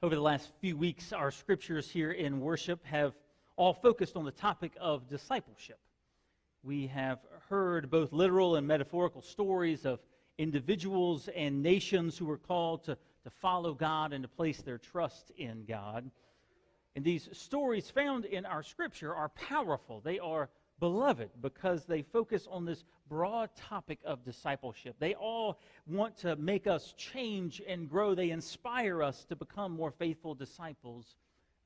Over the last few weeks, our scriptures here in worship have all focused on the topic of discipleship. We have heard both literal and metaphorical stories of individuals and nations who were called to follow God and to place their trust in God. And these stories found in our scripture are powerful. They are beloved because they focus on this broad topic of discipleship. They all want to make us change and grow. They inspire us to become more faithful disciples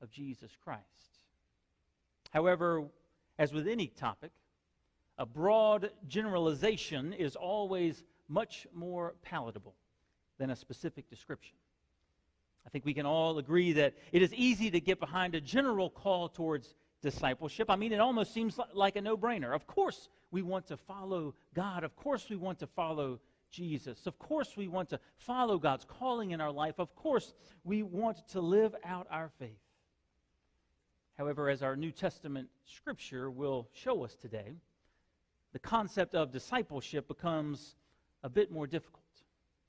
of Jesus Christ. However, as with any topic, a broad generalization is always much more palatable than a specific description. I think we can all agree that it is easy to get behind a general call towards discipleship. I mean, it almost seems like a no-brainer. Of course we want to follow God. Of course we want to follow Jesus. Of course we want to follow God's calling in our life. Of course we want to live out our faith. However, as our New Testament scripture will show us today, the concept of discipleship becomes a bit more difficult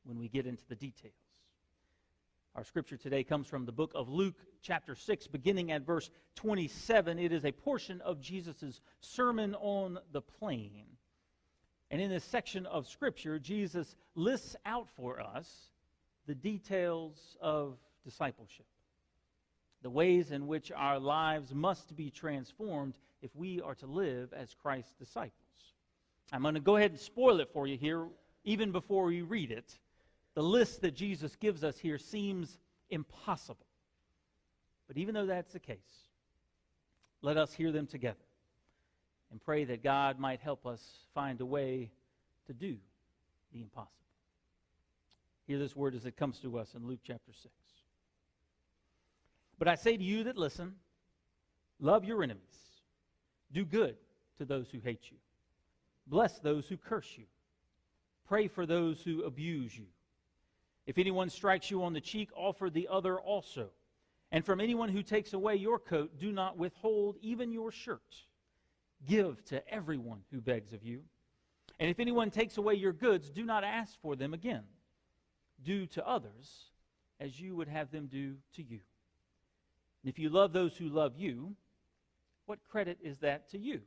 when we get into the details. Our scripture today comes from the book of Luke, chapter 6, beginning at verse 27. It is a portion of Jesus' Sermon on the Plain. And in this section of scripture, Jesus lists out for us the details of discipleship, the ways in which our lives must be transformed if we are to live as Christ's disciples. I'm going to go ahead and spoil it for you here, even before we read it. The list that Jesus gives us here seems impossible. But even though that's the case, let us hear them together and pray that God might help us find a way to do the impossible. Hear this word as it comes to us in Luke chapter 6. But I say to you that listen, love your enemies, do good to those who hate you, bless those who curse you, pray for those who abuse you. If anyone strikes you on the cheek, offer the other also. And from anyone who takes away your coat, do not withhold even your shirt. Give to everyone who begs of you. And if anyone takes away your goods, do not ask for them again. Do to others as you would have them do to you. And if you love those who love you, what credit is that to you?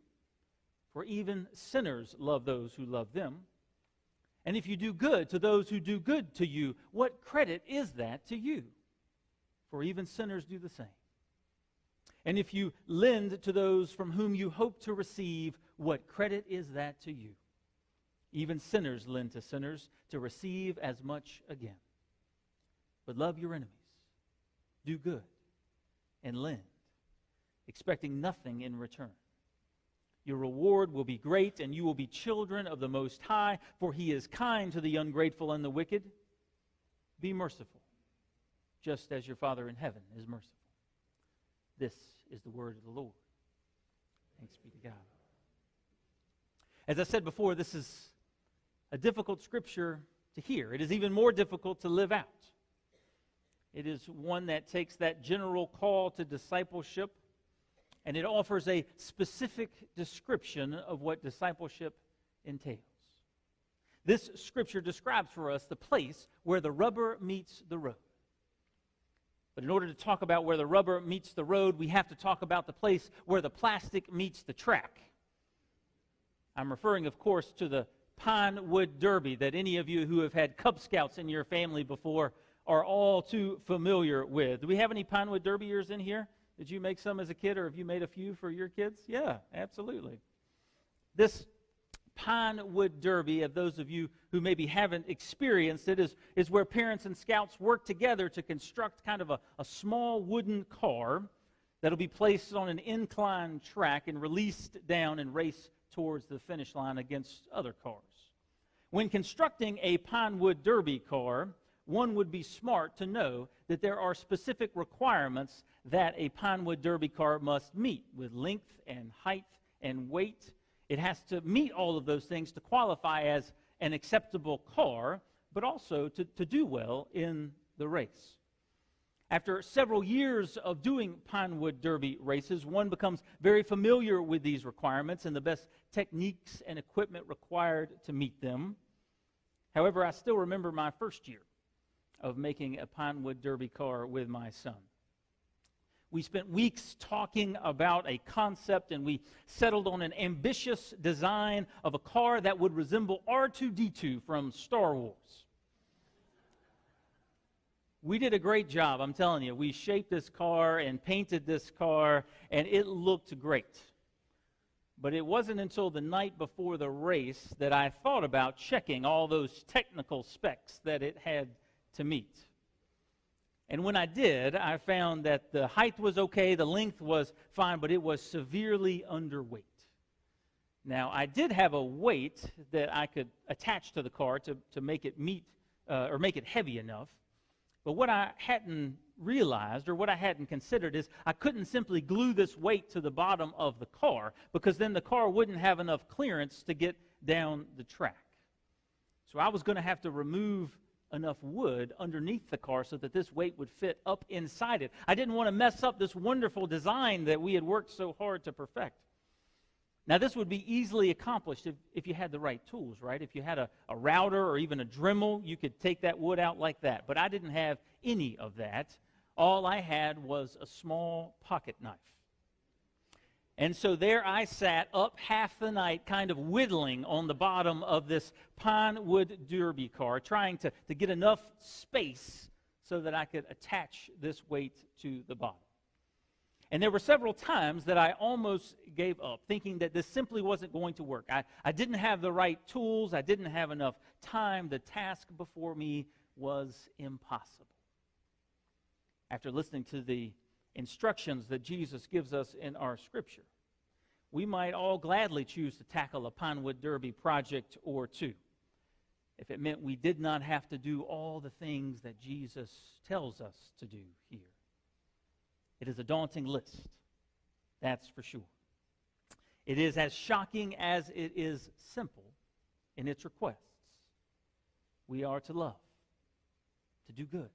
For even sinners love those who love them. And if you do good to those who do good to you, what credit is that to you? For even sinners do the same. And if you lend to those from whom you hope to receive, what credit is that to you? Even sinners lend to sinners to receive as much again. But love your enemies, do good, and lend, expecting nothing in return. Your reward will be great, and you will be children of the Most High, for He is kind to the ungrateful and the wicked. Be merciful, just as your Father in heaven is merciful. This is the word of the Lord. Thanks be to God. As I said before, this is a difficult scripture to hear. It is even more difficult to live out. It is one that takes that general call to discipleship, and it offers a specific description of what discipleship entails. This scripture describes for us the place where the rubber meets the road. But in order to talk about where the rubber meets the road, we have to talk about the place where the plastic meets the track. I'm referring, of course, to the Pine Wood Derby that any of you who have had Cub Scouts in your family before are all too familiar with. Do we have any Pine Wood Derbyers in here? Did you make some as a kid, or have you made a few for your kids? Yeah, absolutely. This Pine Wood Derby, of those of you who maybe haven't experienced it, is where parents and scouts work together to construct kind of a small wooden car that'll be placed on an inclined track and released down and race towards the finish line against other cars. When constructing a Pine Wood Derby car, one would be smart to know that there are specific requirements that a Pine Wood Derby car must meet with length and height and weight. It has to meet all of those things to qualify as an acceptable car, but also to do well in the race. After several years of doing Pine Wood Derby races, one becomes very familiar with these requirements and the best techniques and equipment required to meet them. However, I still remember my first year. of making a Pinewood Derby car with my son. We spent weeks talking about a concept, and we settled on an ambitious design of a car that would resemble R2-D2 from Star Wars. We did a great job, I'm telling you. We shaped this car and painted this car, and it looked great. But it wasn't until the night before the race that I thought about checking all those technical specs that it had to meet. And when I did, I found that the height was okay, the length was fine, but it was severely underweight. Now, I did have a weight that I could attach to the car to make it meet, or make it heavy enough. But what I hadn't realized, or what I hadn't considered, is I couldn't simply glue this weight to the bottom of the car, because then the car wouldn't have enough clearance to get down the track. So I was going to have to remove enough wood underneath the car so that this weight would fit up inside it. I didn't want to mess up this wonderful design that we had worked so hard to perfect. Now, this would be easily accomplished if you had the right tools, right? If you had a router or even a Dremel, you could take that wood out like that. But I didn't have any of that. All I had was a small pocket knife. And so there I sat up half the night kind of whittling on the bottom of this Pinewood Derby car, trying to get enough space so that I could attach this weight to the bottom. And there were several times that I almost gave up, thinking that this simply wasn't going to work. I didn't have the right tools. I didn't have enough time. The task before me was impossible. After listening to the instructions that Jesus gives us in our Scripture, we might all gladly choose to tackle a Pinewood Derby project or two if it meant we did not have to do all the things that Jesus tells us to do here. It is a daunting list, that's for sure. It is as shocking as it is simple in its requests. We are to love, to do good,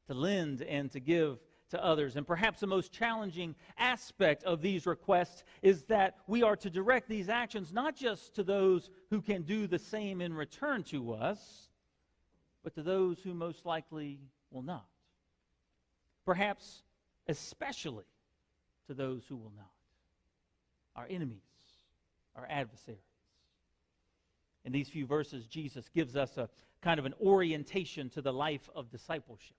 to lend and to give to others. And perhaps the most challenging aspect of these requests is that we are to direct these actions not just to those who can do the same in return to us, but to those who most likely will not. Perhaps especially to those who will not. Our enemies, our adversaries. In these few verses, Jesus gives us a kind of an orientation to the life of discipleship.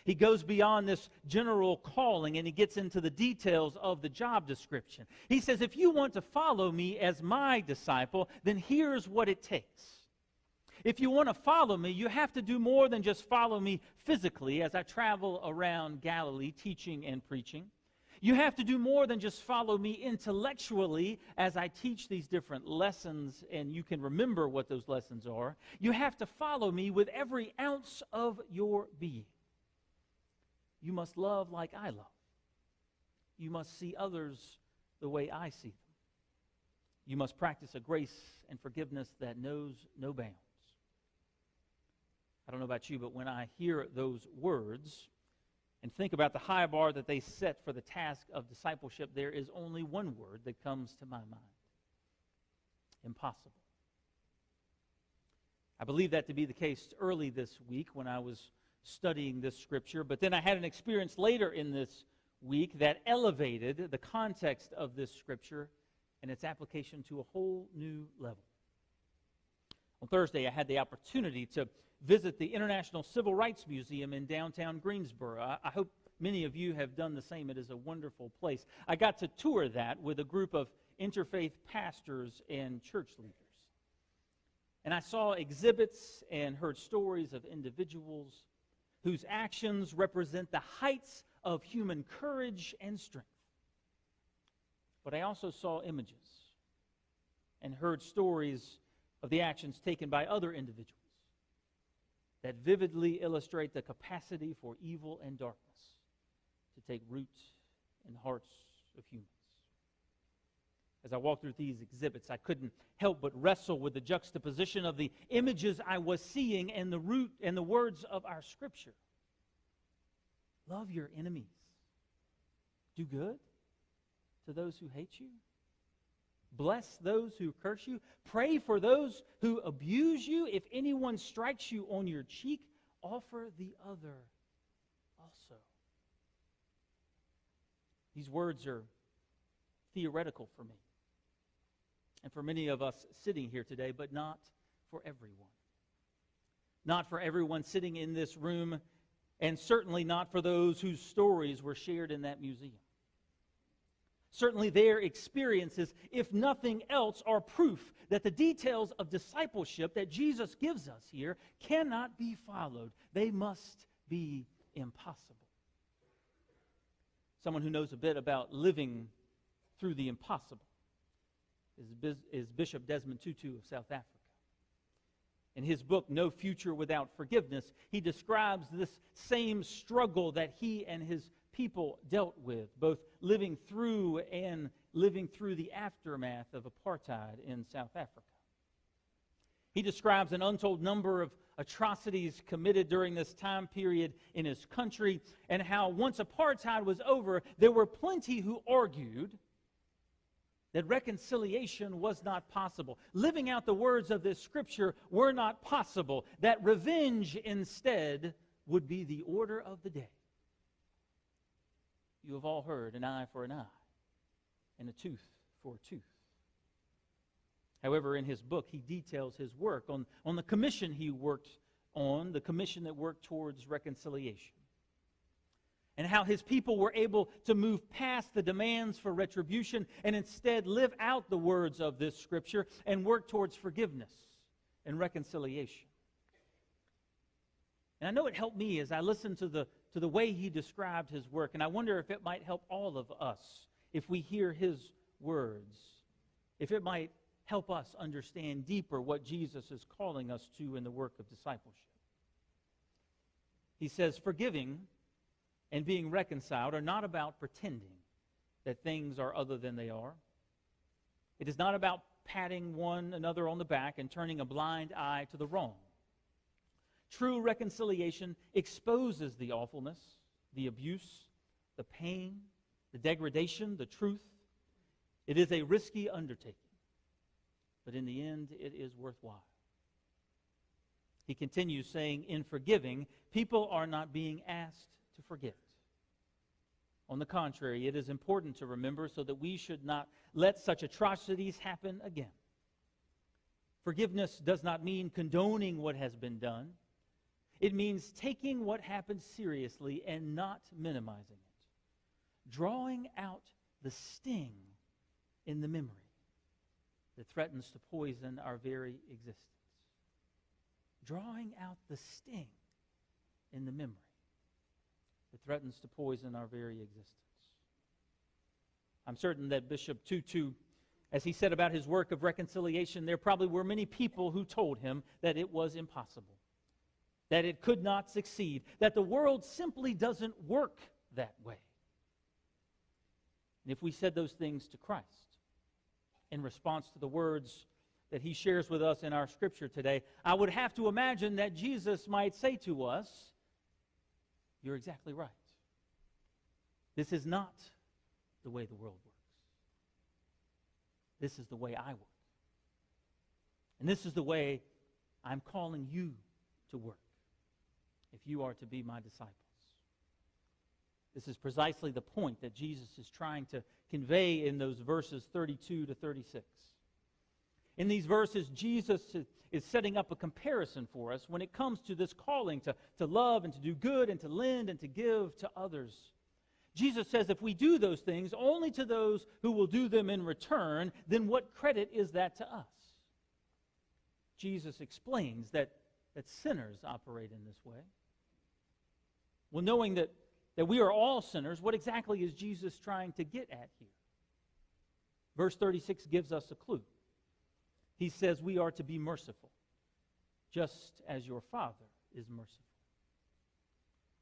He goes beyond this general calling and he gets into the details of the job description. He says, if you want to follow me as my disciple, then here's what it takes. If you want to follow me, you have to do more than just follow me physically as I travel around Galilee teaching and preaching. You have to do more than just follow me intellectually as I teach these different lessons and you can remember what those lessons are. You have to follow me with every ounce of your being. You must love like I love. You must see others the way I see them. You must practice a grace and forgiveness that knows no bounds. I don't know about you, but when I hear those words and think about the high bar that they set for the task of discipleship, there is only one word that comes to my mind. Impossible. I believe that to be the case early this week when I was studying this scripture, but then I had an experience later in this week that elevated the context of this scripture and its application to a whole new level. On Thursday, I had the opportunity to visit the International Civil Rights Museum in downtown Greensboro. I hope many of you have done the same. It is a wonderful place. I got to tour that with a group of interfaith pastors and church leaders. And I saw exhibits and heard stories of individuals whose actions represent the heights of human courage and strength. But I also saw images and heard stories of the actions taken by other individuals that vividly illustrate the capacity for evil and darkness to take root in the hearts of humans. As I walked through these exhibits, I couldn't help but wrestle with the juxtaposition of the images I was seeing and the root and the words of our scripture. Love your enemies. Do good to those who hate you. Bless those who curse you. Pray for those who abuse you. If anyone strikes you on your cheek, offer the other also. These words are theoretical for me and for many of us sitting here today, but not for everyone. Not for everyone sitting in this room, and certainly not for those whose stories were shared in that museum. Certainly their experiences, if nothing else, are proof that the details of discipleship that Jesus gives us here cannot be followed. They must be impossible. Someone who knows a bit about living through the impossible is Bishop Desmond Tutu of South Africa. In his book, No Future Without Forgiveness, he describes this same struggle that he and his people dealt with, both living through the aftermath of apartheid in South Africa. He describes an untold number of atrocities committed during this time period in his country, and how once apartheid was over, there were plenty who argued that reconciliation was not possible. Living out the words of this scripture were not possible, that revenge instead would be the order of the day. You have all heard an eye for an eye and a tooth for a tooth. However, in his book, he details his work on the commission he worked on, the commission that worked towards reconciliation, and how his people were able to move past the demands for retribution and instead live out the words of this scripture and work towards forgiveness and reconciliation. And I know it helped me as I listened to the way he described his work, and I wonder if it might help all of us if we hear his words, if it might help us understand deeper what Jesus is calling us to in the work of discipleship. He says, forgiving and being reconciled are not about pretending that things are other than they are. It is not about patting one another on the back and turning a blind eye to the wrong. True reconciliation exposes the awfulness, the abuse, the pain, the degradation, the truth. It is a risky undertaking, but in the end, it is worthwhile. He continues saying, in forgiving, people are not being asked to forget. On the contrary, it is important to remember so that we should not let such atrocities happen again. Forgiveness does not mean condoning what has been done. It means taking what happened seriously and not minimizing it. Drawing out the sting in the memory that threatens to poison our very existence. Drawing out the sting in the memory that threatens to poison our very existence. I'm certain that Bishop Tutu, as he said about his work of reconciliation, there probably were many people who told him that it was impossible, that it could not succeed, that the world simply doesn't work that way. And if we said those things to Christ in response to the words that he shares with us in our scripture today, I would have to imagine that Jesus might say to us, you're exactly right. This is not the way the world works. This is the way I work. And this is the way I'm calling you to work if you are to be my disciples. This is precisely the point that Jesus is trying to convey in those verses 32 to 36. In these verses, Jesus is setting up a comparison for us when it comes to this calling to love and to do good and to lend and to give to others. Jesus says if we do those things only to those who will do them in return, then what credit is that to us? Jesus explains that sinners operate in this way. Well, knowing that we are all sinners, what exactly is Jesus trying to get at here? Verse 36 gives us a clue. He says we are to be merciful, just as your Father is merciful.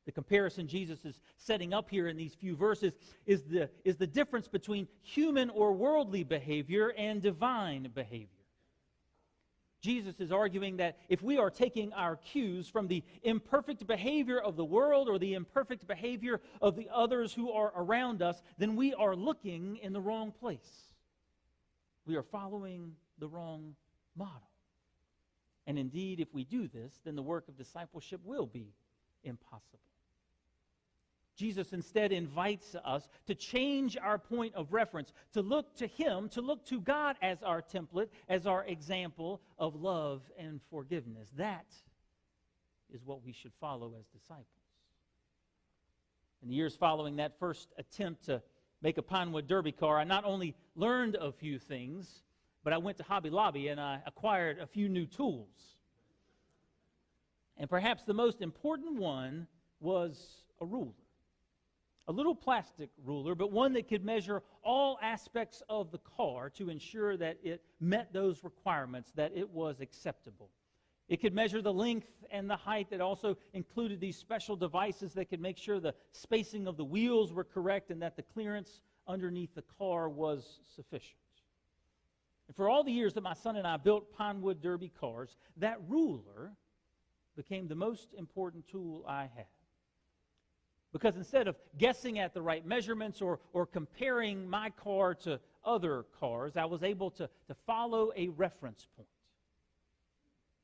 The comparison Jesus is setting up here in these few verses is the difference between human or worldly behavior and divine behavior. Jesus is arguing that if we are taking our cues from the imperfect behavior of the world or the imperfect behavior of the others who are around us, then we are looking in the wrong place. We are following the wrong model. And indeed, if we do this, then the work of discipleship will be impossible. Jesus instead invites us to change our point of reference, to look to Him, to look to God as our template, as our example of love and forgiveness. That is what we should follow as disciples. In the years following that first attempt to make a Pinewood Derby car, I not only learned a few things, but I went to Hobby Lobby and I acquired a few new tools. And perhaps the most important one was a ruler. A little plastic ruler, but one that could measure all aspects of the car to ensure that it met those requirements, that it was acceptable. It could measure the length and the height. It also included these special devices that could make sure the spacing of the wheels were correct and that the clearance underneath the car was sufficient. And for all the years that my son and I built Pinewood Derby cars, that ruler became the most important tool I had. Because instead of guessing at the right measurements or comparing my car to other cars, I was able to follow a reference point.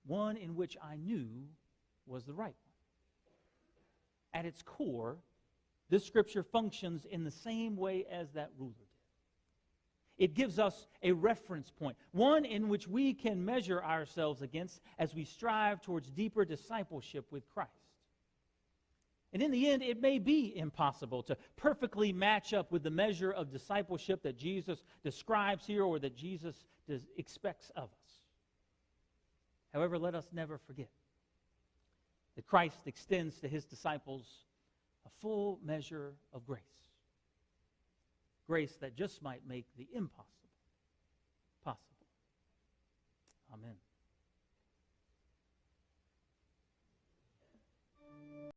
One in which I knew was the right one. At its core, this scripture functions in the same way as that ruler did. It gives us a reference point, one in which we can measure ourselves against as we strive towards deeper discipleship with Christ. And in the end, it may be impossible to perfectly match up with the measure of discipleship that Jesus describes here or that Jesus expects of us. However, let us never forget that Christ extends to His disciples a full measure of grace. Grace that just might make the impossible possible.